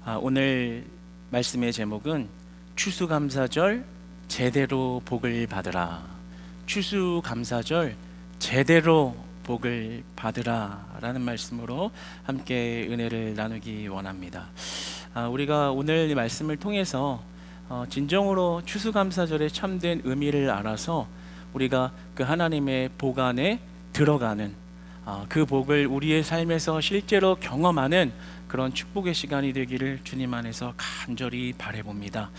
오늘 말씀의 제목은 추수감사절 제대로 복을 받으라. 추수감사절 제대로 복을 받으라 라는 말씀으로 함께 은혜를 나누기 원합니다. 우리가 오늘 이 말씀을 통해서 진정으로 추수감사절의 참된 의미를 알아서 우리가 그 하나님의 복 안에 들어가는, 그 복을 우리의 삶에서 실제로 경험하는 그런 축복의 시간이 되기를 주님 안에서 간절히 바라봅니다.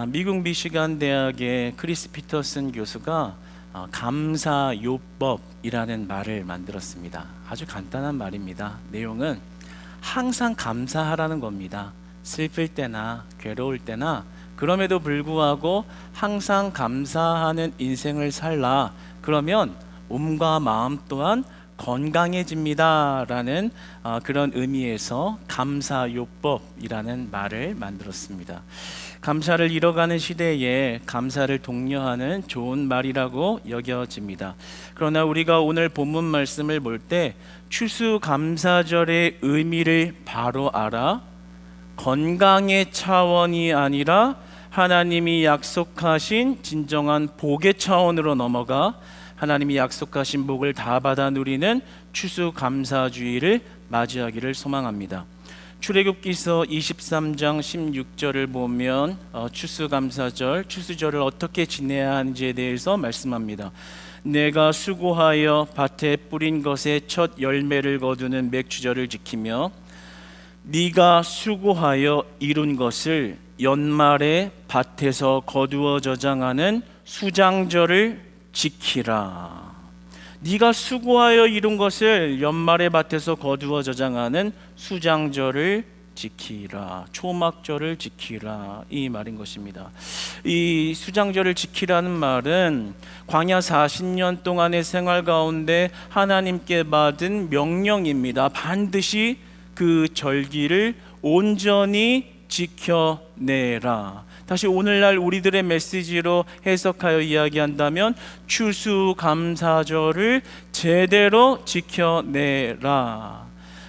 미국 미시간 대학의 크리스 피터슨 교수가 감사요법이라는 말을 만들었습니다. 아주 간단한 말입니다. 내용은 항상 감사하라는 겁니다. 슬플 때나 괴로울 때나 그럼에도 불구하고 항상 감사하는 인생을 살라. 그러면 몸과 마음 또한 건강해집니다 라는 그런 의미에서 감사요법이라는 말을 만들었습니다. 감사를 잃어가는 시대에 감사를 독려하는 좋은 말이라고 여겨집니다. 그러나 우리가 오늘 본문 말씀을 볼 때 추수감사절의 의미를 바로 알아 건강의 차원이 아니라 하나님이 약속하신 진정한 복의 차원으로 넘어가 하나님이 약속하신 복을 다 받아 누리는 추수감사주의를 맞이하기를 소망합니다. 출애굽기서 23장 16절을 보면 추수감사절, 추수절을 어떻게 지내야 하는지에 대해서 말씀합니다. 내가 수고하여 밭에 뿌린 것의 첫 열매를 거두는 맥추절을 지키며 네가 수고하여 이룬 것을 연말에 밭에서 거두어 저장하는 수장절을 지키라. 네가 수고하여 이룬 것을 연말에 밭에서 거두어 저장하는 수장절을 지키라. 초막절을 지키라. 이 말인 것입니다. 이 수장절을 지키라는 말은 광야 40년 동안의 생활 가운데 하나님께 받은 명령입니다. 반드시 그 절기를 온전히 지켜내라. 다시 오늘날 우리들의 메시지로 해석하여 이야기한다면 추수감사절을 제대로 지켜내라.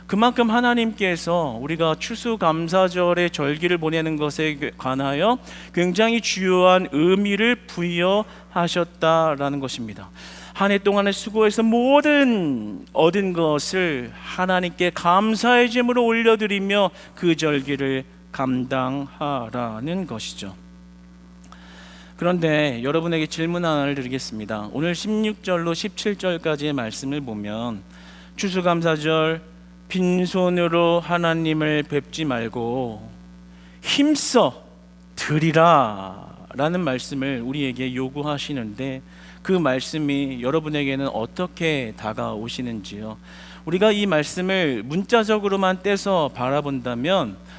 그만큼 하나님께서 우리가 추수감사절의 절기를 보내는 것에 관하여 굉장히 주요한 의미를 부여하셨다라는 것입니다. 한 해 동안의 수고에서 모든 얻은 것을 하나님께 감사의 제물로 올려드리며 그 절기를 감당하라는 것이죠. 그런데 여러분에게 질문 하나를 드리겠습니다. 오늘 16절로 17절까지의 말씀을 보면 추수감사절 빈손으로 하나님을 뵙지 말고 힘써 드리라 라는 말씀을 우리에게 요구하시는데 그 말씀이 여러분에게는 어떻게 다가오시는지요? 우리가 이 말씀을 문자적으로만 떼서 바라본다면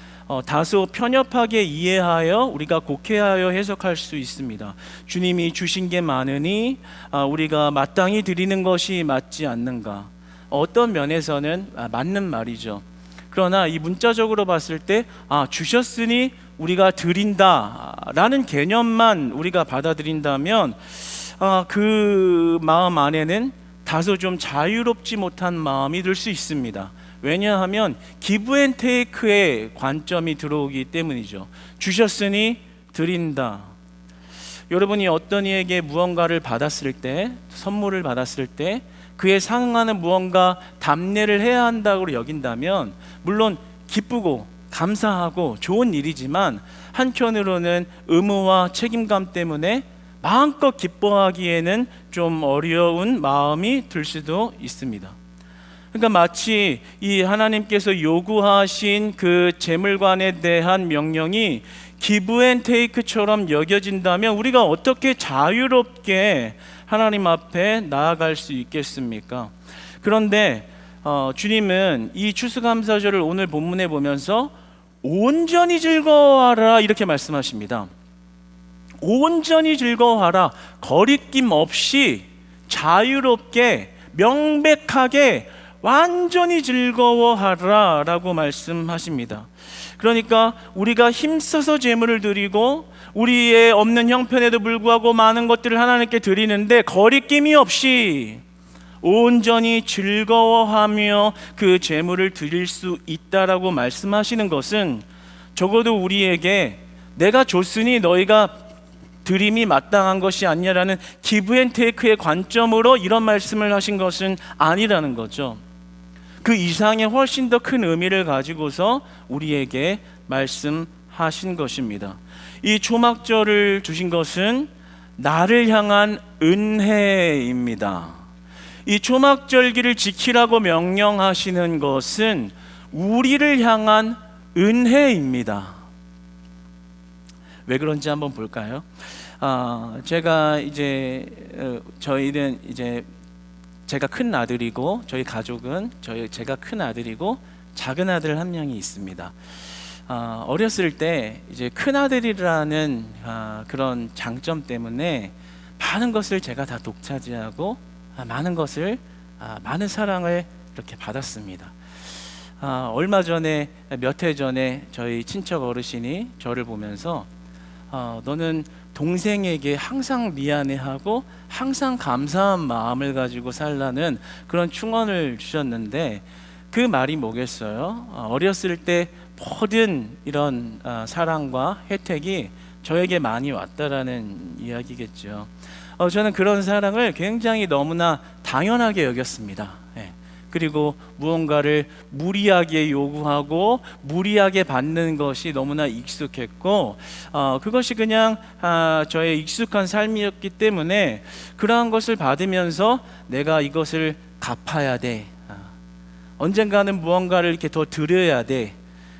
다소 편협하게 이해하여 우리가 곡해하여 해석할 수 있습니다. 주님이 주신 게 많으니 우리가 마땅히 드리는 것이 맞지 않는가? 어떤 면에서는 맞는 말이죠. 그러나 이 문자적으로 봤을 때 주셨으니 우리가 드린다라는 개념만 우리가 받아들인다면 그 마음 안에는 다소 좀 자유롭지 못한 마음이 들 수 있습니다. 왜냐하면 기브 앤 테이크의 관점이 들어오기 때문이죠. 주셨으니 드린다. 여러분이 어떤 이에게 무언가를 받았을 때, 선물을 받았을 때 그에 상응하는 무언가 답례를 해야 한다고 여긴다면 물론 기쁘고 감사하고 좋은 일이지만 한편으로는 의무와 책임감 때문에 마음껏 기뻐하기에는 좀 어려운 마음이 들 수도 있습니다. 그러니까 마치 이 하나님께서 요구하신 그 재물관에 대한 명령이 기브 앤 테이크처럼 여겨진다면 우리가 어떻게 자유롭게 하나님 앞에 나아갈 수 있겠습니까? 그런데 주님은 이 추수감사절을 오늘 본문에 보면서 온전히 즐거워하라 이렇게 말씀하십니다. 온전히 즐거워하라. 거리낌 없이 자유롭게 명백하게 완전히 즐거워하라 라고 말씀하십니다. 그러니까 우리가 힘써서 제물을 드리고 우리의 없는 형편에도 불구하고 많은 것들을 하나님께 드리는데 거리낌이 없이 온전히 즐거워하며 그 제물을 드릴 수 있다라고 말씀하시는 것은 적어도 우리에게 내가 줬으니 너희가 드림이 마땅한 것이 아니냐라는 기브앤테이크의 관점으로 이런 말씀을 하신 것은 아니라는 거죠. 그 이상의 훨씬 더 큰 의미를 가지고서 우리에게 말씀하신 것입니다. 이 초막절을 주신 것은 나를 향한 은혜입니다. 이 초막절기를 지키라고 명령하시는 것은 우리를 향한 은혜입니다. 왜 그런지 한번 볼까요? 제가 이제 저희는 이제 제가 큰 아들이고 저희 가족은 제가 큰 아들이고 작은 아들 한 명이 있습니다. 어렸을 때 이제 큰 아들이라는 그런 장점 때문에 많은 것을 제가 다 독차지하고 많은 사랑을 이렇게 받았습니다. 얼마 전에 몇 해 전에 저희 친척 어르신이 저를 보면서 너는 동생에게 항상 미안해하고 항상 감사한 마음을 가지고 살라는 그런 충언을 주셨는데 그 말이 뭐겠어요? 어렸을 때 모든 이런 사랑과 혜택이 저에게 많이 왔다라는 이야기겠죠. 저는 그런 사랑을 굉장히 너무나 당연하게 여겼습니다. 그리고 무언가를 무리하게 요구하고 무리하게 받는 것이 너무나 익숙했고 그것이 그냥 저의 익숙한 삶이었기 때문에 그러한 것을 받으면서 내가 이것을 갚아야 돼, 언젠가는 무언가를 이렇게 더 드려야 돼,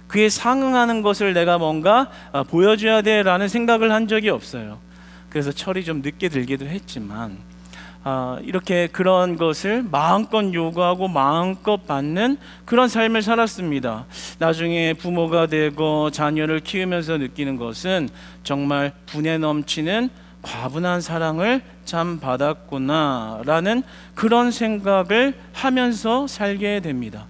그에 상응하는 것을 내가 뭔가 보여줘야 돼 라는 생각을 한 적이 없어요. 그래서 철이 좀 늦게 들기도 했지만 이렇게 그런 것을 마음껏 요구하고 마음껏 받는 그런 삶을 살았습니다. 나중에 부모가 되고 자녀를 키우면서 느끼는 것은 정말 분에 넘치는 과분한 사랑을 참 받았구나 라는 그런 생각을 하면서 살게 됩니다.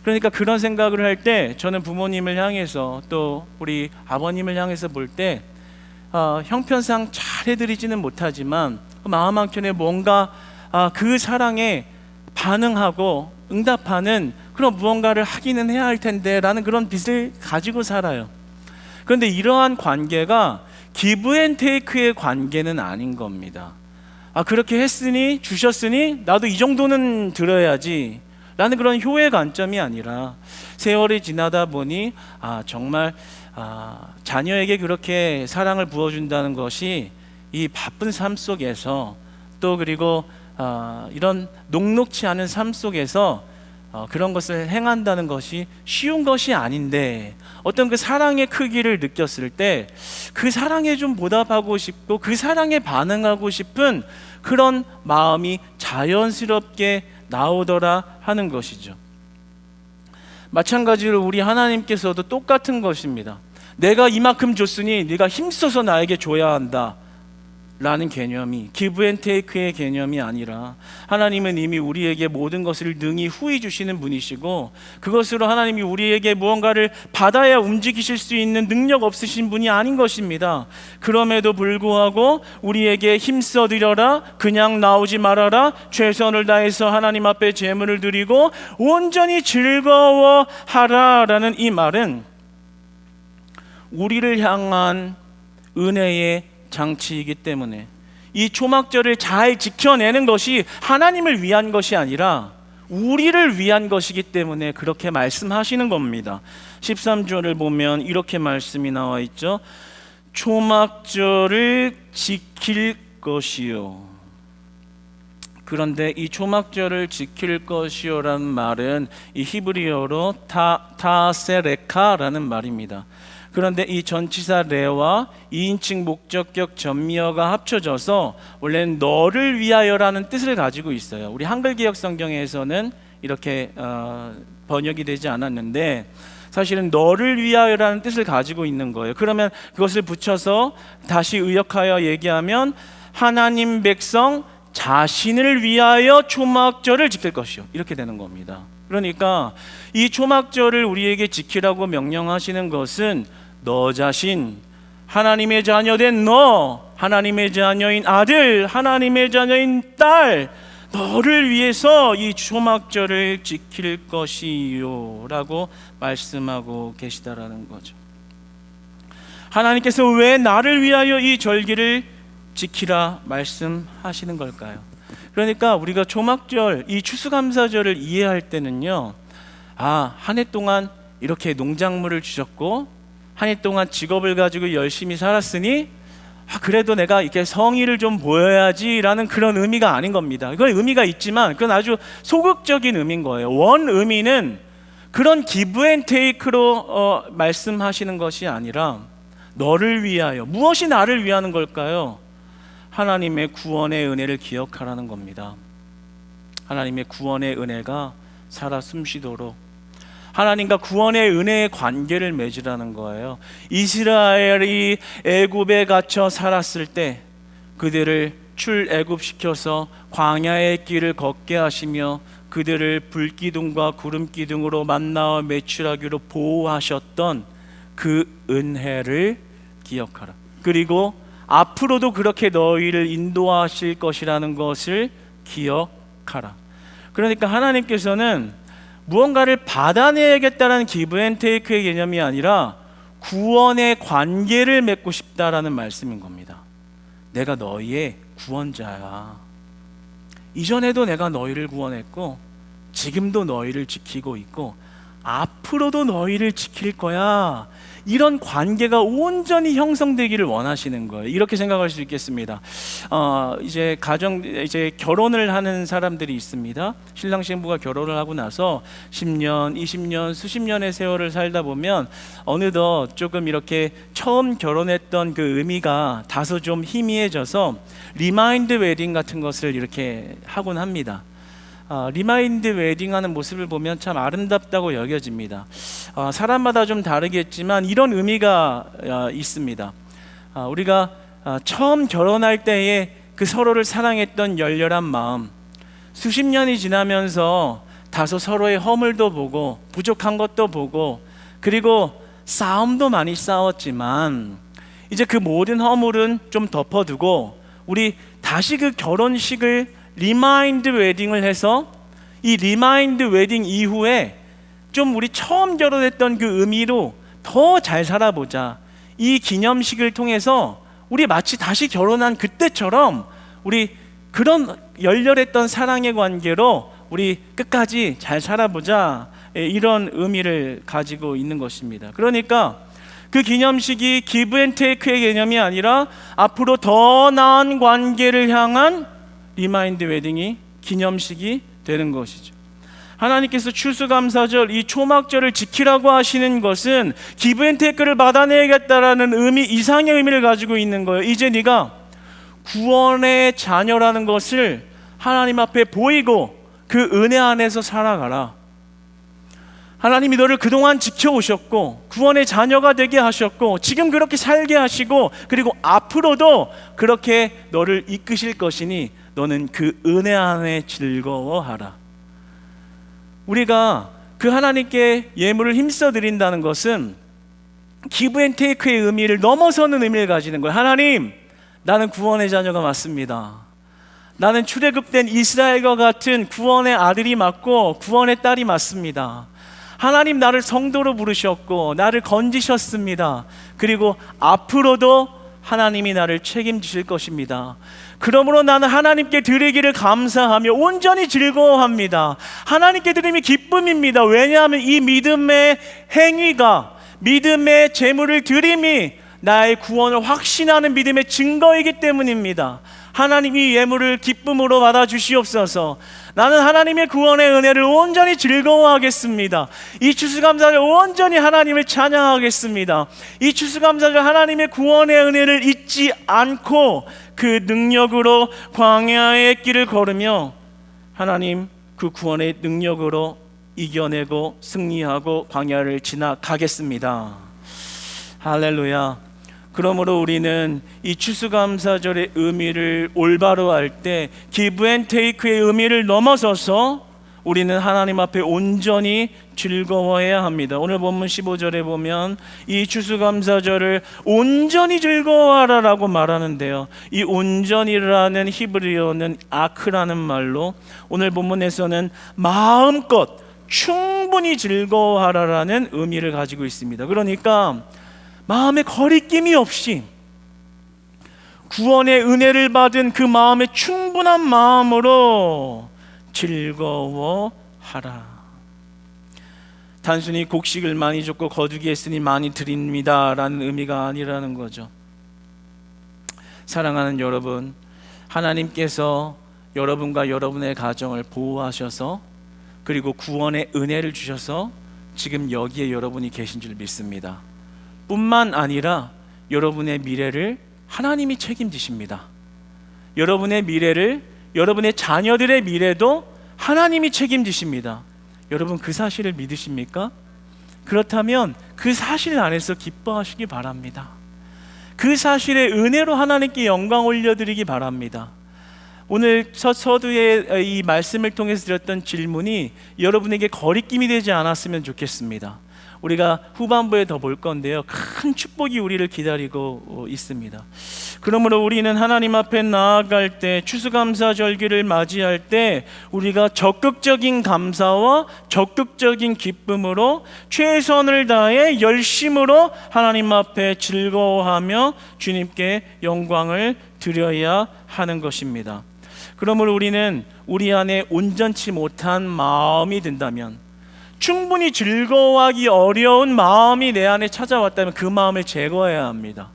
그러니까 그런 생각을 할 때 저는 부모님을 향해서 또 우리 아버님을 향해서 볼 때 형편상 잘해드리지는 못하지만 마음 한켠에 뭔가 그 사랑에 반응하고 응답하는 그런 무언가를 하기는 해야 할 텐데 라는 그런 빚을 가지고 살아요. 그런데 이러한 관계가 기브앤테이크의 관계는 아닌 겁니다. 그렇게 했으니 주셨으니 나도 이 정도는 들어야지 라는 그런 효의 관점이 아니라 세월이 지나다 보니 정말 자녀에게 그렇게 사랑을 부어준다는 것이 이 바쁜 삶 속에서 또 그리고 이런 녹록치 않은 삶 속에서 그런 것을 행한다는 것이 쉬운 것이 아닌데 어떤 그 사랑의 크기를 느꼈을 때 그 사랑에 좀 보답하고 싶고 그 사랑에 반응하고 싶은 그런 마음이 자연스럽게 나오더라 하는 것이죠. 마찬가지로 우리 하나님께서도 똑같은 것입니다. 내가 이만큼 줬으니 네가 힘써서 나에게 줘야 한다 라는 개념이 기브앤테이크의 개념이 아니라 하나님은 이미 우리에게 모든 것을 능히 후히 주시는 분이시고 그것으로 하나님이 우리에게 무언가를 받아야 움직이실 수 있는 능력 없으신 분이 아닌 것입니다. 그럼에도 불구하고 우리에게 힘써 드려라, 그냥 나오지 말아라, 최선을 다해서 하나님 앞에 제물을 드리고 온전히 즐거워하라 라는 이 말은 우리를 향한 은혜의 장치이기 때문에 이 초막절을 잘 지켜내는 것이 하나님을 위한 것이 아니라 우리를 위한 것이기 때문에 그렇게 말씀하시는 겁니다. 13절을 보면 이렇게 말씀이 나와 있죠. 초막절을 지킬 것이요. 그런데 이 초막절을 지킬 것이요라는 말은 이 히브리어로 타세레카라는 말입니다. 그런데 이 전치사 레와 2인칭 목적격 전미어가 합쳐져서 원래는 너를 위하여라는 뜻을 가지고 있어요. 우리 한글개역 성경에서는 이렇게 번역이 되지 않았는데 사실은 너를 위하여라는 뜻을 가지고 있는 거예요. 그러면 그것을 붙여서 다시 의역하여 얘기하면 하나님 백성 자신을 위하여 초막절을 지킬 것이요, 이렇게 되는 겁니다. 그러니까 이 초막절을 우리에게 지키라고 명령하시는 것은 너 자신, 하나님의 자녀된 너, 하나님의 자녀인 아들, 하나님의 자녀인 딸, 너를 위해서 이 초막절을 지킬 것이요 라고 말씀하고 계시다라는 거죠. 하나님께서 왜 나를 위하여 이 절기를 지키라 말씀하시는 걸까요? 그러니까 우리가 초막절, 이 추수감사절을 이해할 때는요, 한 해 동안 이렇게 농작물을 주셨고 한 해 동안 직업을 가지고 열심히 살았으니 그래도 내가 이렇게 성의를 좀 보여야지라는 그런 의미가 아닌 겁니다. 그건 의미가 있지만 그건 아주 소극적인 의미인 거예요. 원 의미는 그런 기브 앤 테이크로 말씀하시는 것이 아니라 너를 위하여, 무엇이 나를 위하는 걸까요? 하나님의 구원의 은혜를 기억하라는 겁니다. 하나님의 구원의 은혜가 살아 숨쉬도록 하나님과 구원의 은혜의 관계를 맺으라는 거예요. 이스라엘이 애굽에 갇혀 살았을 때 그들을 출애굽시켜서 광야의 길을 걷게 하시며 그들을 불기둥과 구름기둥으로 만나와 매출하기로 보호하셨던 그 은혜를 기억하라. 그리고 앞으로도 그렇게 너희를 인도하실 것이라는 것을 기억하라. 그러니까 하나님께서는 무언가를 받아내야겠다는 기브 앤 테이크의 개념이 아니라 구원의 관계를 맺고 싶다라는 말씀인 겁니다. 내가 너희의 구원자야. 이전에도 내가 너희를 구원했고 지금도 너희를 지키고 있고 앞으로도 너희를 지킬 거야. 이런 관계가 온전히 형성되기를 원하시는 거예요. 이렇게 생각할 수 있겠습니다. 이제 결혼을 하는 사람들이 있습니다. 신랑 신부가 결혼을 하고 나서 10년, 20년, 수십 년의 세월을 살다 보면 어느덧 조금 이렇게 처음 결혼했던 그 의미가 다소 좀 희미해져서 리마인드 웨딩 같은 것을 이렇게 하곤 합니다. 리마인드 웨딩하는 모습을 보면 참 아름답다고 여겨집니다. 사람마다 좀 다르겠지만 이런 의미가 있습니다. 우리가 처음 결혼할 때에 그 서로를 사랑했던 열렬한 마음, 수십 년이 지나면서 다소 서로의 허물도 보고 부족한 것도 보고 그리고 싸움도 많이 싸웠지만 이제 그 모든 허물은 좀 덮어두고 우리 다시 그 결혼식을 리마인드 웨딩을 해서 이 리마인드 웨딩 이후에 좀 우리 처음 결혼했던 그 의미로 더 잘 살아보자. 이 기념식을 통해서 우리 마치 다시 결혼한 그때처럼 우리 그런 열렬했던 사랑의 관계로 우리 끝까지 잘 살아보자. 이런 의미를 가지고 있는 것입니다. 그러니까 그 기념식이 기브 앤 테이크의 개념이 아니라 앞으로 더 나은 관계를 향한 리마인드 웨딩이 기념식이 되는 것이죠. 하나님께서 추수감사절 이 초막절을 지키라고 하시는 것은 기브 앤 테이크를 받아내야겠다라는 의미 이상의 의미를 가지고 있는 거예요. 이제 네가 구원의 자녀라는 것을 하나님 앞에 보이고 그 은혜 안에서 살아가라. 하나님이 너를 그동안 지켜오셨고 구원의 자녀가 되게 하셨고 지금 그렇게 살게 하시고 그리고 앞으로도 그렇게 너를 이끄실 것이니 너는 그 은혜 안에 즐거워하라. 우리가 그 하나님께 예물을 힘써 드린다는 것은 기브 앤 테이크의 의미를 넘어서는 의미를 가지는 거예요. 하나님, 나는 구원의 자녀가 맞습니다. 나는 출애굽된 이스라엘과 같은 구원의 아들이 맞고 구원의 딸이 맞습니다. 하나님, 나를 성도로 부르셨고 나를 건지셨습니다. 그리고 앞으로도 하나님이 나를 책임지실 것입니다. 그러므로 나는 하나님께 드리기를 감사하며 온전히 즐거워합니다. 하나님께 드림이 기쁨입니다. 왜냐하면 이 믿음의 행위가, 믿음의 제물을 드림이 나의 구원을 확신하는 믿음의 증거이기 때문입니다. 하나님 이 예물을 기쁨으로 받아주시옵소서. 나는 하나님의 구원의 은혜를 온전히 즐거워하겠습니다. 이 추수감사절 온전히 하나님을 찬양하겠습니다. 이 추수감사절 하나님의 구원의 은혜를 잊지 않고 그 능력으로 광야의 길을 걸으며 하나님 그 구원의 능력으로 이겨내고 승리하고 광야를 지나가겠습니다. 할렐루야. 그러므로 우리는 이 추수감사절의 의미를 올바로 할 때 기브 앤 테이크의 의미를 넘어서서 우리는 하나님 앞에 온전히 즐거워해야 합니다. 오늘 본문 15절에 보면 이 추수감사절을 온전히 즐거워하라라고 말하는데요, 이 온전이라는 히브리어는 아크라는 말로 오늘 본문에서는 마음껏 충분히 즐거워하라라는 의미를 가지고 있습니다. 그러니까 마음에 거리낌이 없이 구원의 은혜를 받은 그 마음의 충분한 마음으로 즐거워하라. 단순히 곡식을 많이 줬고 거두기 했으니 많이 드립니다 라는 의미가 아니라는 거죠. 사랑하는 여러분, 하나님께서 여러분과 여러분의 가정을 보호하셔서 그리고 구원의 은혜를 주셔서 지금 여기에 여러분이 계신 줄 믿습니다. 뿐만 아니라 여러분의 미래를 하나님이 책임지십니다. 여러분의 미래를, 여러분의 자녀들의 미래도 하나님이 책임지십니다. 여러분 그 사실을 믿으십니까? 그렇다면 그 사실 안에서 기뻐하시기 바랍니다. 그 사실의 은혜로 하나님께 영광 올려드리기 바랍니다. 오늘 첫 서두의 이 말씀을 통해서 드렸던 질문이 여러분에게 거리낌이 되지 않았으면 좋겠습니다. 우리가 후반부에 더 볼 건데요, 큰 축복이 우리를 기다리고 있습니다. 그러므로 우리는 하나님 앞에 나아갈 때, 추수감사절기를 맞이할 때 우리가 적극적인 감사와 적극적인 기쁨으로 최선을 다해 열심으로 하나님 앞에 즐거워하며 주님께 영광을 드려야 하는 것입니다. 그러므로 우리는 우리 안에 온전치 못한 마음이 든다면, 충분히 즐거워하기 어려운 마음이 내 안에 찾아왔다면 그 마음을 제거해야 합니다.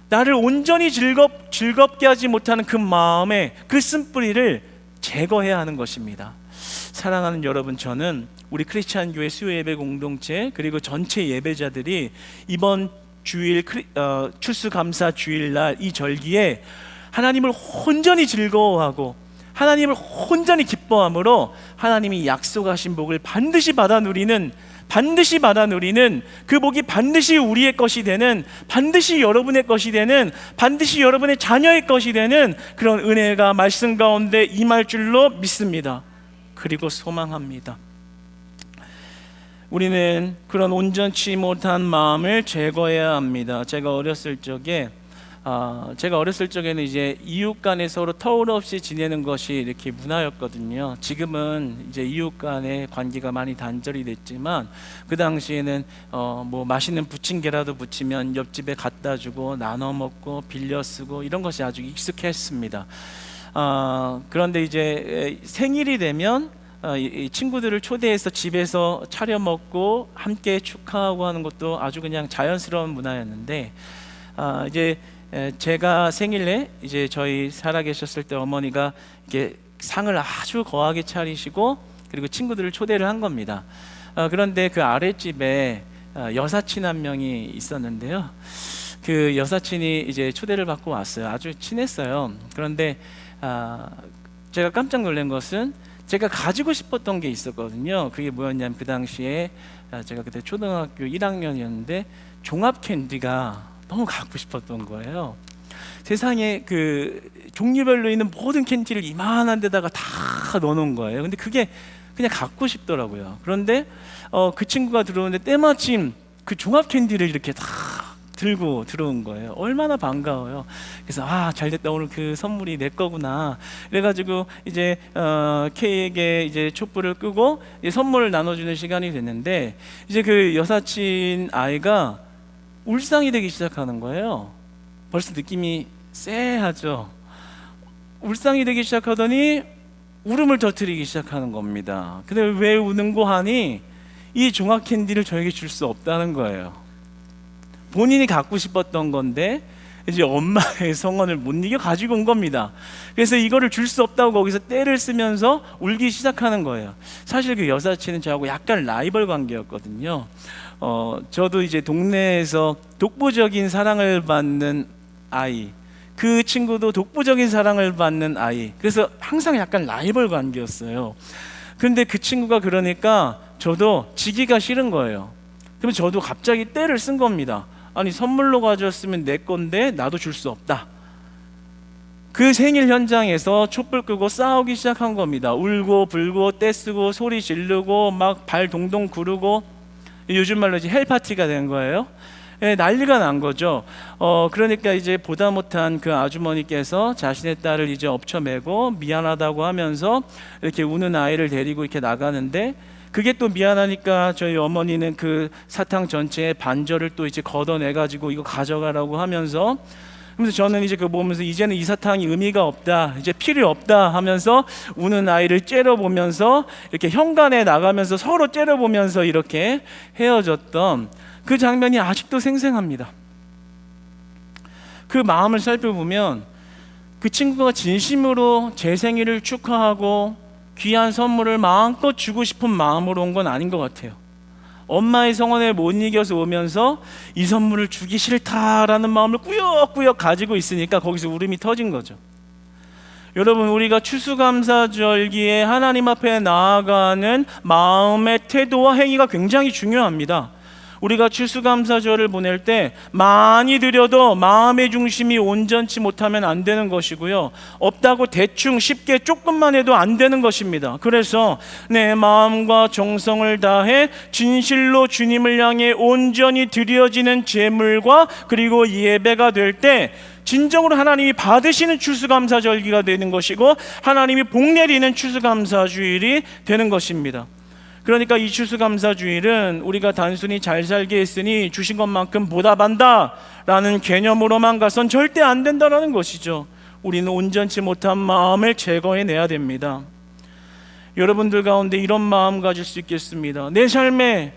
나를 온전히 즐겁게 하지 못하는 그 마음의 그 쓴뿌리를 제거해야 하는 것입니다. 사랑하는 여러분, 저는 우리 크리스찬 교회 수요예배 공동체 그리고 전체 예배자들이 이번 주일 추수감사 주일날 이 절기에 하나님을 온전히 즐거워하고 하나님을 온전히 기뻐함으로 하나님이 약속하신 복을 반드시 받아 누리는 그 복이 반드시 우리의 것이 되는, 반드시 여러분의 것이 되는, 반드시 여러분의 자녀의 것이 되는 그런 은혜가 말씀 가운데 임할 줄로 믿습니다. 그리고 소망합니다. 우리는 그런 온전치 못한 마음을 제거해야 합니다. 제가 어렸을 적에는 이제 이웃 간에 서로 터울 없이 지내는 것이 이렇게 문화였거든요. 지금은 이제 이웃 간의 관계가 많이 단절이 됐지만 그 당시에는 뭐 맛있는 부침개라도 부치면 옆집에 갖다 주고 나눠 먹고 빌려 쓰고 이런 것이 아주 익숙했습니다. 그런데 이제 생일이 되면 이 친구들을 초대해서 집에서 차려 먹고 함께 축하하고 하는 것도 아주 그냥 자연스러운 문화였는데, 이제 제가 생일에 이제 저희 살아계셨을 때 어머니가 이렇게 상을 아주 거하게 차리시고 그리고 친구들을 초대를 한 겁니다. 그런데 그 아랫집에 여사친 한 명이 있었는데요, 그 여사친이 이제 초대를 받고 왔어요. 아주 친했어요. 그런데 제가 깜짝 놀란 것은 제가 가지고 싶었던 게 있었거든요. 그게 뭐였냐면 그 당시에 제가 그때 초등학교 1학년이었는데 종합 캔디가 너무 갖고 싶었던 거예요. 세상에 그 종류별로 있는 모든 캔디를 이만한 데다가 다 넣어놓은 거예요. 근데 그게 그냥 갖고 싶더라고요. 그런데 그 친구가 들어오는데 때마침 그 종합 캔디를 이렇게 다 들고 들어온 거예요. 얼마나 반가워요. 그래서 잘됐다, 오늘 그 선물이 내 거구나. 그래가지고 이제 K에게 이제 촛불을 끄고 이제 선물을 나눠주는 시간이 됐는데, 이제 그 여사친 아이가 울상이 되기 시작하는 거예요. 벌써 느낌이 쎄하죠. 울상이 되기 시작하더니 울음을 터뜨리기 시작하는 겁니다. 근데 왜 우는고 하니 이 종합 캔디를 저에게 줄 수 없다는 거예요. 본인이 갖고 싶었던 건데 이제 엄마의 성원을 못 이겨 가지고 온 겁니다. 그래서 이거를 줄 수 없다고 거기서 떼를 쓰면서 울기 시작하는 거예요. 사실 그 여사친은 저하고 약간 라이벌 관계였거든요. 저도 이제 동네에서 독보적인 사랑을 받는 아이, 그 친구도 독보적인 사랑을 받는 아이, 그래서 항상 약간 라이벌 관계였어요. 그런데 그 친구가 그러니까 저도 지기가 싫은 거예요. 그럼 저도 갑자기 떼를 쓴 겁니다. 아니, 선물로 가져왔으면 내 건데 나도 줄 수 없다. 그 생일 현장에서 촛불 끄고 싸우기 시작한 겁니다. 울고 불고 떼쓰고 소리 지르고 막 발 동동 구르고, 요즘 말로 이제 헬파티가 된 거예요. 난리가 난 거죠. 그러니까 이제 보다 못한 그 아주머니께서 자신의 딸을 이제 엎쳐매고 미안하다고 하면서 이렇게 우는 아이를 데리고 이렇게 나가는데, 그게 또 미안하니까 저희 어머니는 그 사탕 전체에 반절을 또 이제 걷어내가지고 이거 가져가라고 하면서, 그래서 저는 이제 그거 보면서 이제는 이 사탕이 의미가 없다, 이제 필요 없다 하면서 우는 아이를 째려보면서 이렇게 현관에 나가면서 서로 째려보면서 이렇게 헤어졌던 그 장면이 아직도 생생합니다. 그 마음을 살펴보면 그 친구가 진심으로 제 생일을 축하하고 귀한 선물을 마음껏 주고 싶은 마음으로 온 건 아닌 것 같아요. 엄마의 성원에 못 이겨서 오면서 이 선물을 주기 싫다라는 마음을 꾸역꾸역 가지고 있으니까 거기서 울음이 터진 거죠. 여러분, 우리가 추수감사절기에 하나님 앞에 나아가는 마음의 태도와 행위가 굉장히 중요합니다. 우리가 추수감사절을 보낼 때 많이 드려도 마음의 중심이 온전치 못하면 안 되는 것이고요, 없다고 대충 쉽게 조금만 해도 안 되는 것입니다. 그래서 내 마음과 정성을 다해 진실로 주님을 향해 온전히 드려지는 제물과 그리고 예배가 될 때 진정으로 하나님이 받으시는 추수감사절기가 되는 것이고, 하나님이 복 내리는 추수감사주일이 되는 것입니다. 그러니까 이 추수감사주일은 우리가 단순히 잘 살게 했으니 주신 것만큼 보답한다 라는 개념으로만 가선 절대 안 된다라는 것이죠. 우리는 온전치 못한 마음을 제거해내야 됩니다. 여러분들 가운데 이런 마음 가질 수 있겠습니다. 내 삶에,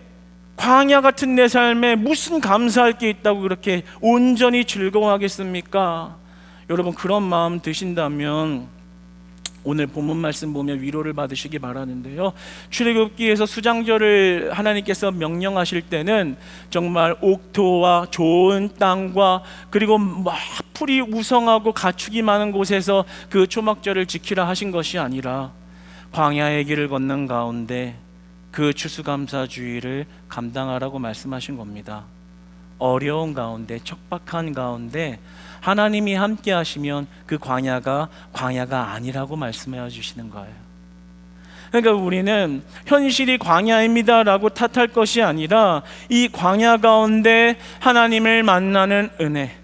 광야 같은 내 삶에 무슨 감사할 게 있다고 그렇게 온전히 즐거워하겠습니까? 여러분, 그런 마음 드신다면 오늘 본문 말씀 보면 위로를 받으시기 바라는데요, 출애굽기에서 수장절을 하나님께서 명령하실 때는 정말 옥토와 좋은 땅과 그리고 막 풀이 우성하고 가축이 많은 곳에서 그 초막절을 지키라 하신 것이 아니라 광야의 길을 걷는 가운데 그 추수감사주의를 감당하라고 말씀하신 겁니다. 어려운 가운데, 척박한 가운데 하나님이 함께 하시면 그 광야가 아니라고 말씀해 주시는 거예요. 그러니까 우리는 현실이 광야입니다 라고 탓할 것이 아니라 이 광야 가운데 하나님을 만나는 은혜,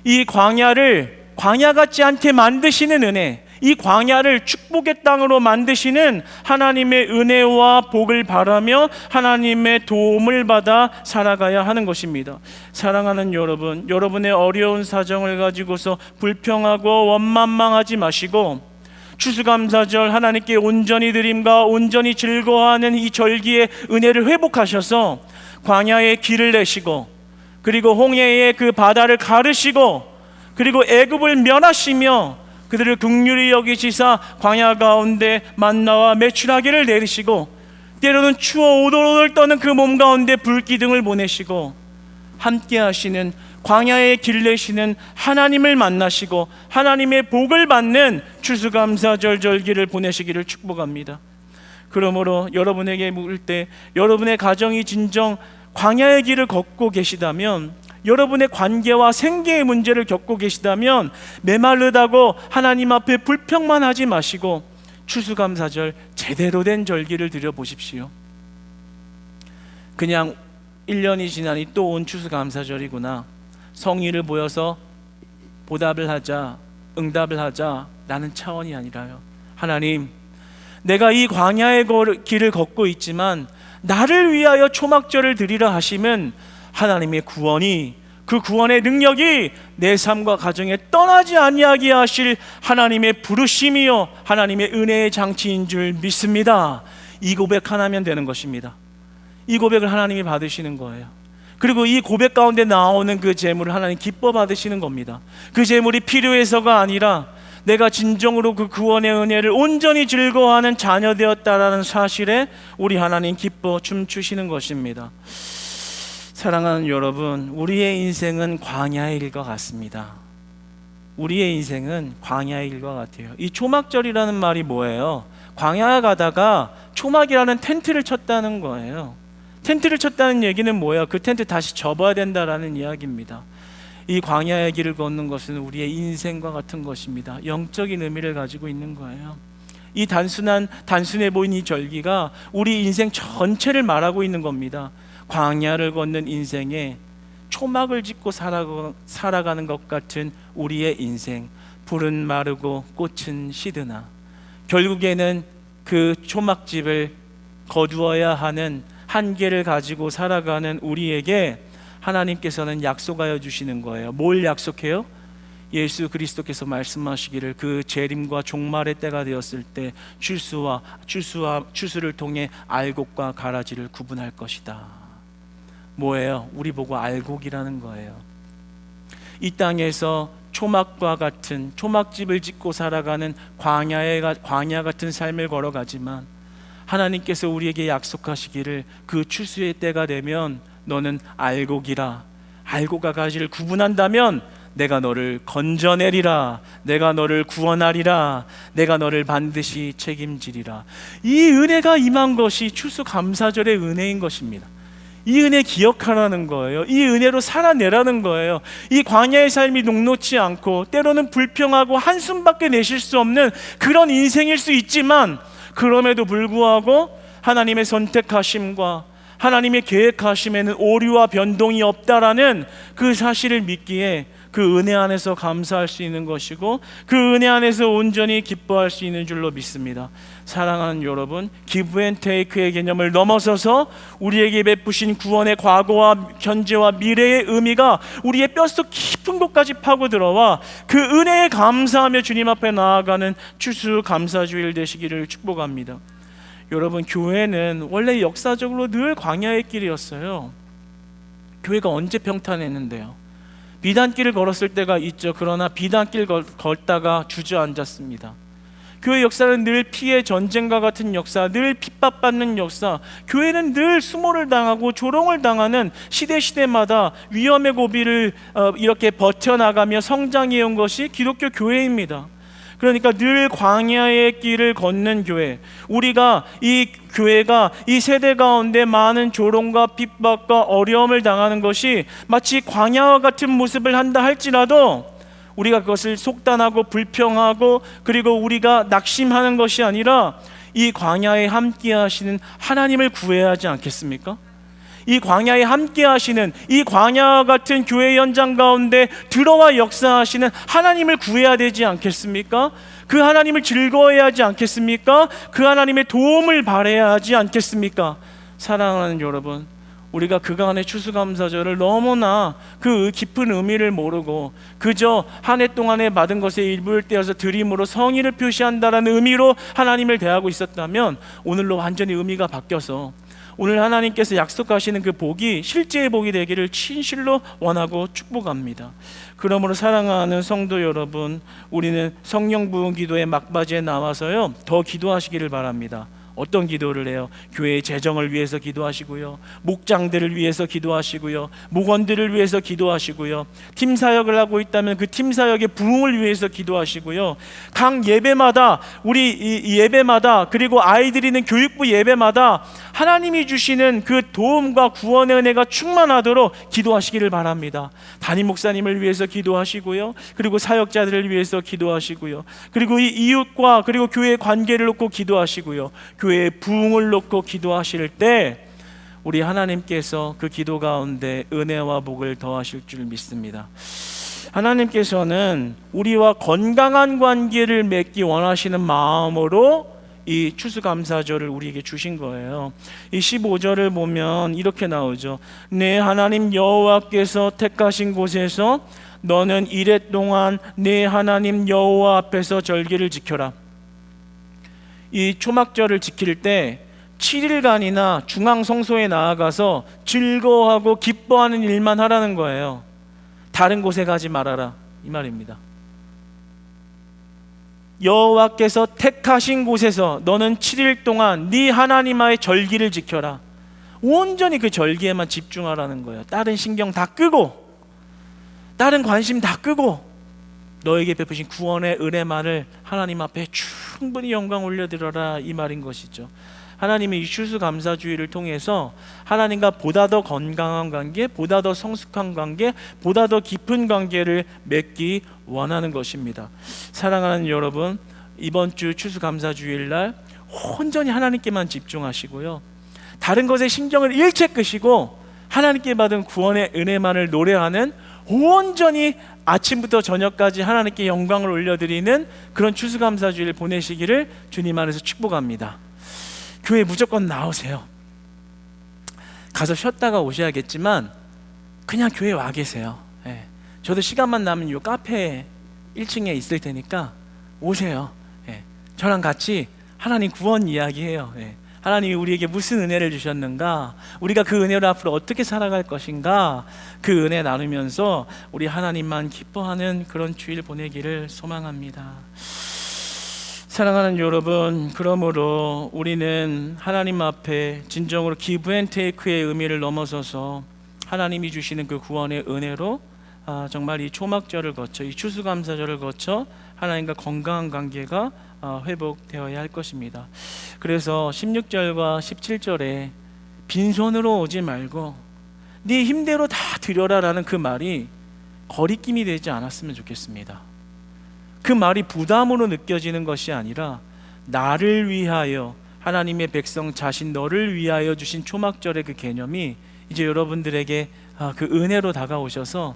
이 광야를 광야 같지 않게 만드시는 은혜, 이 광야를 축복의 땅으로 만드시는 하나님의 은혜와 복을 바라며 하나님의 도움을 받아 살아가야 하는 것입니다. 사랑하는 여러분, 여러분의 어려운 사정을 가지고서 불평하고 원망하지 마시고 추수감사절 하나님께 온전히 드림과 온전히 즐거워하는 이 절기의 은혜를 회복하셔서 광야의 길을 내시고, 그리고 홍해의 그 바다를 가르시고, 그리고 애굽을 멸하시며 그들을 긍휼히 여기시사 광야 가운데 만나와 메추라기를 내리시고, 때로는 추워 오돌오돌 떠는 그 몸 가운데 불기둥을 보내시고, 함께 하시는 광야의 길 내시는 하나님을 만나시고 하나님의 복을 받는 추수감사절 절기를 보내시기를 축복합니다. 그러므로 여러분에게 묻을 때, 여러분의 가정이 진정 광야의 길을 걷고 계시다면, 여러분의 관계와 생계의 문제를 겪고 계시다면 메마르다고 하나님 앞에 불평만 하지 마시고 추수감사절 제대로 된 절기를 드려보십시오. 그냥 1년이 지나니 또 온 추수감사절이구나, 성의를 보여서 보답을 하자, 응답을 하자 라는 차원이 아니라요, 하나님, 내가 이 광야의 길을 걷고 있지만 나를 위하여 초막절을 드리라 하심은 하나님의 구원이, 그 구원의 능력이 내 삶과 가정에 떠나지 아니하게 하실 하나님의 부르심이요 하나님의 은혜의 장치인 줄 믿습니다. 이 고백 하나면 되는 것입니다. 이 고백을 하나님이 받으시는 거예요. 그리고 이 고백 가운데 나오는 그 재물을 하나님 기뻐 받으시는 겁니다. 그 재물이 필요해서가 아니라 내가 진정으로 그 구원의 은혜를 온전히 즐거워하는 자녀 되었다라는 사실에 우리 하나님 기뻐 춤추시는 것입니다. 사랑하는 여러분, 우리의 인생은 광야의 일과 같습니다. 우리의 인생은 광야의 일과 같아요. 이 초막절이라는 말이 뭐예요? 광야에 가다가 초막이라는 텐트를 쳤다는 거예요. 텐트를 쳤다는 얘기는 뭐예요? 그 텐트 다시 접어야 된다라는 이야기입니다. 이 광야의 길을 걷는 것은 우리의 인생과 같은 것입니다. 영적인 의미를 가지고 있는 거예요. 이 단순해 보이는 이 절기가 우리 인생 전체를 말하고 있는 겁니다. 광야를 걷는 인생에 초막을 짓고 살아가는 것 같은 우리의 인생, 풀은 마르고 꽃은 시드나 결국에는 그 초막집을 거두어야 하는 한계를 가지고 살아가는 우리에게 하나님께서는 약속하여 주시는 거예요. 뭘 약속해요? 예수 그리스도께서 말씀하시기를 그 재림과 종말의 때가 되었을 때 추수를 통해 알곡과 가라지를 구분할 것이다. 뭐예요? 우리 보고 알곡이라는 거예요. 이 땅에서 초막과 같은 초막집을 짓고 살아가는 광야 같은 삶을 걸어가지만 하나님께서 우리에게 약속하시기를 그 추수의 때가 되면 너는 알곡이라, 알곡과 가지를 구분한다면 내가 너를 건져내리라, 내가 너를 구원하리라, 내가 너를 반드시 책임지리라. 이 은혜가 임한 것이 추수감사절의 은혜인 것입니다. 이 은혜 기억하라는 거예요. 이 은혜로 살아내라는 거예요. 이 광야의 삶이 녹록지 않고 때로는 불평하고 한숨밖에 내쉴 수 없는 그런 인생일 수 있지만, 그럼에도 불구하고 하나님의 선택하심과 하나님의 계획하심에는 오류와 변동이 없다라는 그 사실을 믿기에 그 은혜 안에서 감사할 수 있는 것이고 그 은혜 안에서 온전히 기뻐할 수 있는 줄로 믿습니다. 사랑하는 여러분, 기브 앤 테이크의 개념을 넘어서서 우리에게 베푸신 구원의 과거와 현재와 미래의 의미가 우리의 뼛속 깊은 곳까지 파고 들어와 그 은혜에 감사하며 주님 앞에 나아가는 추수감사주일 되시기를 축복합니다. 여러분, 교회는 원래 역사적으로 늘 광야의 길이었어요. 교회가 언제 평탄했는데요? 비단길을 걸었을 때가 있죠. 그러나 비단길 걷다가 주저앉았습니다. 교회 역사는 늘 피해 전쟁과 같은 역사, 늘 핍박받는 역사, 교회는 늘 수모를 당하고 조롱을 당하는 시대마다 위험의 고비를 이렇게 버텨나가며 성장해온 것이 기독교 교회입니다. 그러니까 늘 광야의 길을 걷는 교회, 우리가 이 교회가 이 세대 가운데 많은 조롱과 핍박과 어려움을 당하는 것이 마치 광야와 같은 모습을 한다 할지라도 우리가 그것을 속단하고 불평하고 그리고 우리가 낙심하는 것이 아니라 이 광야에 함께 하시는 하나님을 구해야 하지 않겠습니까? 이 광야에 함께 하시는, 이 광야와 같은 교회 현장 가운데 들어와 역사하시는 하나님을 구해야 되지 않겠습니까? 그 하나님을 즐거워해야 하지 않겠습니까? 그 하나님의 도움을 바라야 하지 않겠습니까? 사랑하는 여러분, 우리가 그간의 추수감사절을 너무나 그 깊은 의미를 모르고 그저 한 해 동안에 받은 것에 일부를 떼어서 드림으로 성의를 표시한다라는 의미로 하나님을 대하고 있었다면 오늘로 완전히 의미가 바뀌어서 오늘 하나님께서 약속하시는 그 복이 실제의 복이 되기를 진실로 원하고 축복합니다. 그러므로 사랑하는 성도 여러분, 우리는 성령 부은 기도의 막바지에 나와서요 더 기도하시기를 바랍니다. 어떤 기도를 해요? 교회의 재정을 위해서 기도하시고요, 목장들을 위해서 기도하시고요, 목원들을 위해서 기도하시고요, 팀 사역을 하고 있다면 그 팀 사역의 부흥을 위해서 기도하시고요, 각 예배마다 우리 이 예배마다 그리고 아이들이 있는 교육부 예배마다 하나님이 주시는 그 도움과 구원의 은혜가 충만하도록 기도하시기를 바랍니다. 담임 목사님을 위해서 기도하시고요, 그리고 사역자들을 위해서 기도하시고요, 그리고 이 이웃과 그리고 교회의 관계를 놓고 기도하시고요, 교회의 부흥을 놓고 기도하실 때 우리 하나님께서 그 기도 가운데 은혜와 복을 더하실 줄 믿습니다. 하나님께서는 우리와 건강한 관계를 맺기 원하시는 마음으로 이 추수감사절을 우리에게 주신 거예요. 이 15절을 보면 이렇게 나오죠. 내 하나님 여호와께서 택하신 곳에서 너는 이래 동안 내 하나님 여호와 앞에서 절기를 지켜라. 이 초막절을 지킬 때 7일간이나 중앙성소에 나아가서 즐거워하고 기뻐하는 일만 하라는 거예요. 다른 곳에 가지 말아라, 이 말입니다. 여호와께서 택하신 곳에서 너는 7일 동안 네 하나님의 절기를 지켜라. 온전히 그 절기에만 집중하라는 거예요. 다른 신경 다 끄고, 다른 관심 다 끄고 너에게 베푸신 구원의 은혜만을 하나님 앞에 충분히 영광 올려드려라, 이 말인 것이죠. 하나님의 이 추수감사주의를 통해서 하나님과 보다 더 건강한 관계, 보다 더 성숙한 관계, 보다 더 깊은 관계를 맺기 원하는 것입니다. 사랑하는 여러분, 이번 주 추수감사주일 날 온전히 하나님께만 집중하시고요, 다른 것에 신경을 일체 끄시고 하나님께 받은 구원의 은혜만을 노래하는, 온전히 아침부터 저녁까지 하나님께 영광을 올려드리는 그런 추수감사주의를 보내시기를 주님 안에서 축복합니다. 교회 무조건 나오세요. 가서 쉬었다가 오셔야겠지만 그냥 교회 와 계세요. 저도 시간만 나면 이 카페 1층에 있을 테니까 오세요. 저랑 같이 하나님 구원 이야기해요. 하나님이 우리에게 무슨 은혜를 주셨는가, 우리가 그 은혜로 앞으로 어떻게 살아갈 것인가, 그 은혜 나누면서 우리 하나님만 기뻐하는 그런 주일 보내기를 소망합니다. 사랑하는 여러분, 그러므로 우리는 하나님 앞에 진정으로 기브 앤 테이크의 의미를 넘어서서 하나님이 주시는 그 구원의 은혜로 정말 이 초막절을 거쳐, 이 추수감사절을 거쳐 하나님과 건강한 관계가 회복되어야 할 것입니다. 그래서 16절과 17절에 빈손으로 오지 말고 네 힘대로 다 드려라 라는 그 말이 거리낌이 되지 않았으면 좋겠습니다. 그 말이 부담으로 느껴지는 것이 아니라 나를 위하여, 하나님의 백성 자신 너를 위하여 주신 초막절의 그 개념이 이제 여러분들에게 그 은혜로 다가오셔서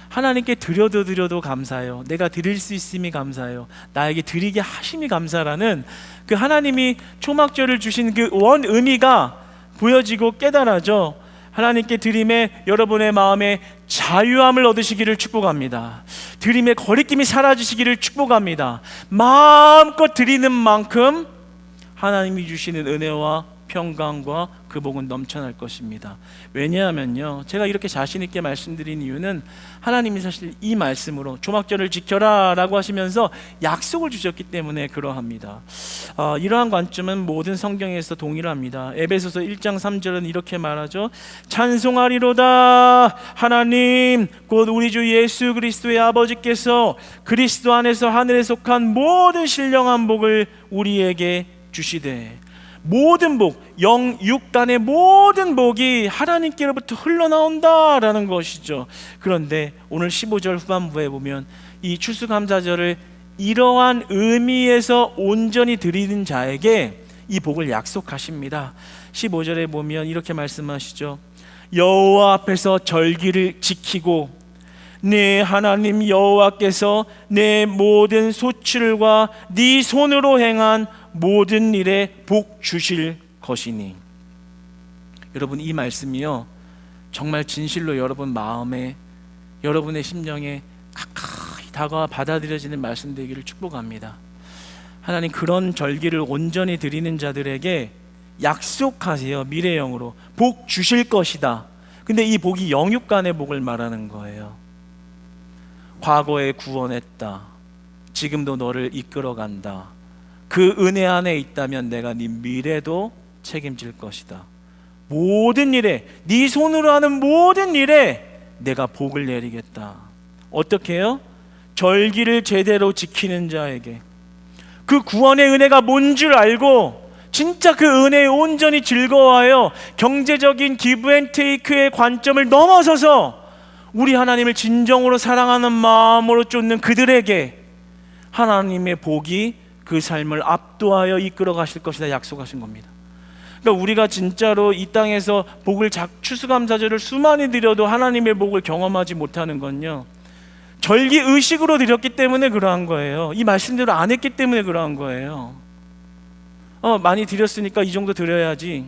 하나님께 드려도 감사해요, 내가 드릴 수 있음이 감사해요, 나에게 드리게 하심이 감사라는 그 하나님이 초막절을 주신 그 원 의미가 보여지고 깨달아져 하나님께 드림에 여러분의 마음에 자유함을 얻으시기를 축복합니다. 드림의 거리낌이 사라지시기를 축복합니다. 마음껏 드리는 만큼 하나님이 주시는 은혜와 평강과 그 복은 넘쳐날 것입니다. 왜냐하면요, 제가 이렇게 자신 있게 말씀드린 이유는 하나님이 사실 이 말씀으로 초막절을 지켜라 라고 하시면서 약속을 주셨기 때문에 그러합니다. 이러한 관점은 모든 성경에서 동일합니다. 에베소서 1장 3절은 이렇게 말하죠. 찬송하리로다 하나님 곧 우리 주 예수 그리스도의 아버지께서 그리스도 안에서 하늘에 속한 모든 신령한 복을 우리에게 주시되. 모든 복, 영육간의 모든 복이 하나님께로부터 흘러나온다라는 것이죠. 그런데 오늘 15절 후반부에 보면 이 추수감사절을 이러한 의미에서 온전히 드리는 자에게 이 복을 약속하십니다. 15절에 보면 이렇게 말씀하시죠. 여호와 앞에서 절기를 지키고 네 하나님 여호와께서 내 모든 소출과 네 손으로 행한 모든 일에 복 주실 것이니. 여러분, 이 말씀이요 정말 진실로 여러분 마음에, 여러분의 심령에 가까이 다가와 받아들여지는 말씀 되기를 축복합니다. 하나님 그런 절기를 온전히 드리는 자들에게 약속하세요. 미래형으로 복 주실 것이다. 근데 이 복이 영육간의 복을 말하는 거예요. 과거에 구원했다, 지금도 너를 이끌어간다, 그 은혜 안에 있다면 내가 네 미래도 책임질 것이다. 모든 일에, 네 손으로 하는 모든 일에 내가 복을 내리겠다. 어떻게 해요? 절기를 제대로 지키는 자에게 그 구원의 은혜가 뭔 줄 알고 진짜 그 은혜에 온전히 즐거워하여 경제적인 기브 앤 테이크의 관점을 넘어서서 우리 하나님을 진정으로 사랑하는 마음으로 쫓는 그들에게 하나님의 복이 그 삶을 압도하여 이끌어 가실 것이다 약속하신 겁니다. 그러니까 우리가 진짜로 이 땅에서 복을 추수감사절을 수많이 드려도 하나님의 복을 경험하지 못하는 건요, 절기 의식으로 드렸기 때문에 그러한 거예요. 이 말씀대로 안 했기 때문에 그러한 거예요. 많이 드렸으니까 이 정도 드려야지.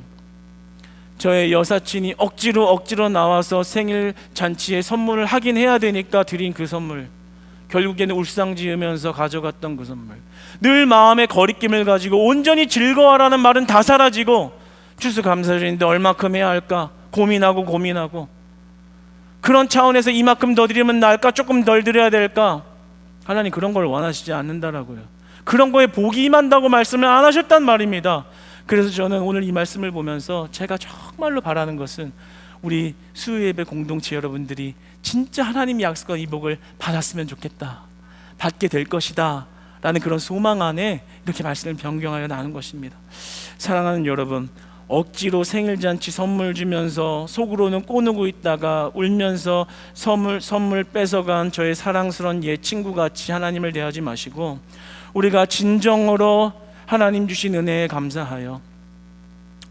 저의 여사친이 억지로 나와서 생일 잔치에 선물을 하긴 해야 되니까 드린 그 선물, 결국에는 울상 지으면서 가져갔던 그 선물, 늘 마음의 거리낌을 가지고 온전히 즐거워라는 말은 다 사라지고 추수감사절인데 얼마큼 해야 할까 고민하고 그런 차원에서 이만큼 더 드리면 나을까, 조금 덜 드려야 될까. 하나님 그런 걸 원하시지 않는다라고요. 그런 거에 복이 임한다고 말씀을 안 하셨단 말입니다. 그래서 저는 오늘 이 말씀을 보면서 제가 정말로 바라는 것은 우리 수요예배 공동체 여러분들이 진짜 하나님이 약속한 이 복을 받았으면 좋겠다, 받게 될 것이다 라는 그런 소망 안에 이렇게 말씀을 변경하여 나눈 것입니다. 사랑하는 여러분, 억지로 생일잔치 선물 주면서 속으로는 꼬누고 있다가 울면서 선물 뺏어간 저의 사랑스러운 옛 친구같이 하나님을 대하지 마시고, 우리가 진정으로 하나님 주신 은혜에 감사하여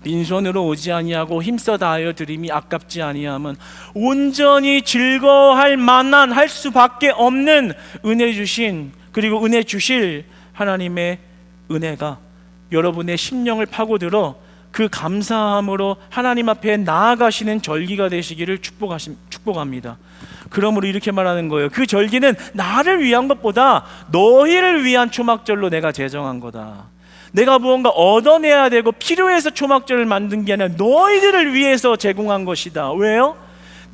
빈손으로 오지 아니하고 힘써 다하여 드림이 아깝지 아니함은 온전히 즐거워할 만한, 할 수밖에 없는 은혜 주신, 그리고 은혜 주실 하나님의 은혜가 여러분의 심령을 파고들어 그 감사함으로 하나님 앞에 나아가시는 절기가 되시기를 축복합니다. 그러므로 이렇게 말하는 거예요. 그 절기는 나를 위한 것보다 너희를 위한 초막절로 내가 제정한 거다. 내가 무언가 얻어내야 되고 필요해서 초막절을 만든 게 아니라 너희들을 위해서 제공한 것이다. 왜요?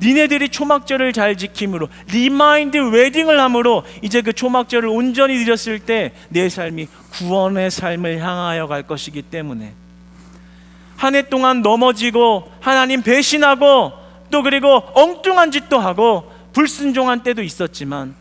니네들이 초막절을 잘 지킴으로, 리마인드 웨딩을 함으로 이제 그 초막절을 온전히 드렸을 때 내 삶이 구원의 삶을 향하여 갈 것이기 때문에, 한 해 동안 넘어지고 하나님 배신하고 또 그리고 엉뚱한 짓도 하고 불순종한 때도 있었지만,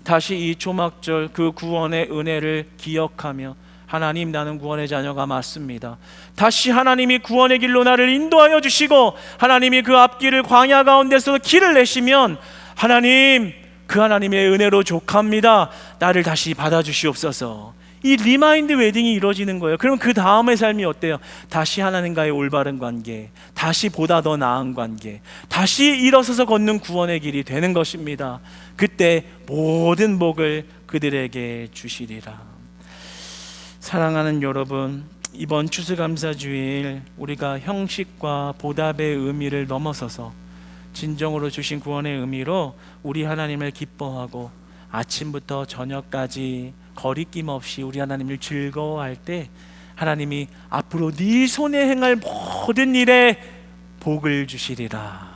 다시 이 초막절 그 구원의 은혜를 기억하며 하나님, 나는 구원의 자녀가 맞습니다. 다시 하나님이 구원의 길로 나를 인도하여 주시고 하나님이 그 앞길을 광야 가운데서 길을 내시면, 하나님, 그 하나님의 은혜로 족합니다. 나를 다시 받아주시옵소서. 이 리마인드 웨딩이 이루어지는 거예요. 그럼 그 다음의 삶이 어때요? 다시 하나님과의 올바른 관계, 다시 보다 더 나은 관계, 다시 일어서서 걷는 구원의 길이 되는 것입니다. 그때 모든 복을 그들에게 주시리라. 사랑하는 여러분, 이번 추수감사주일 우리가 형식과 보답의 의미를 넘어서서 진정으로 주신 구원의 의미로 우리 하나님을 기뻐하고 아침부터 저녁까지 거리낌 없이 우리 하나님을 즐거워할 때, 하나님이 앞으로 네 손에 행할 모든 일에 복을 주시리라.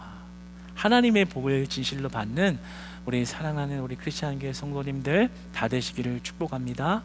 하나님의 복을 진실로 받는 우리 사랑하는 우리 크리스찬 교회 성도님들 다 되시기를 축복합니다.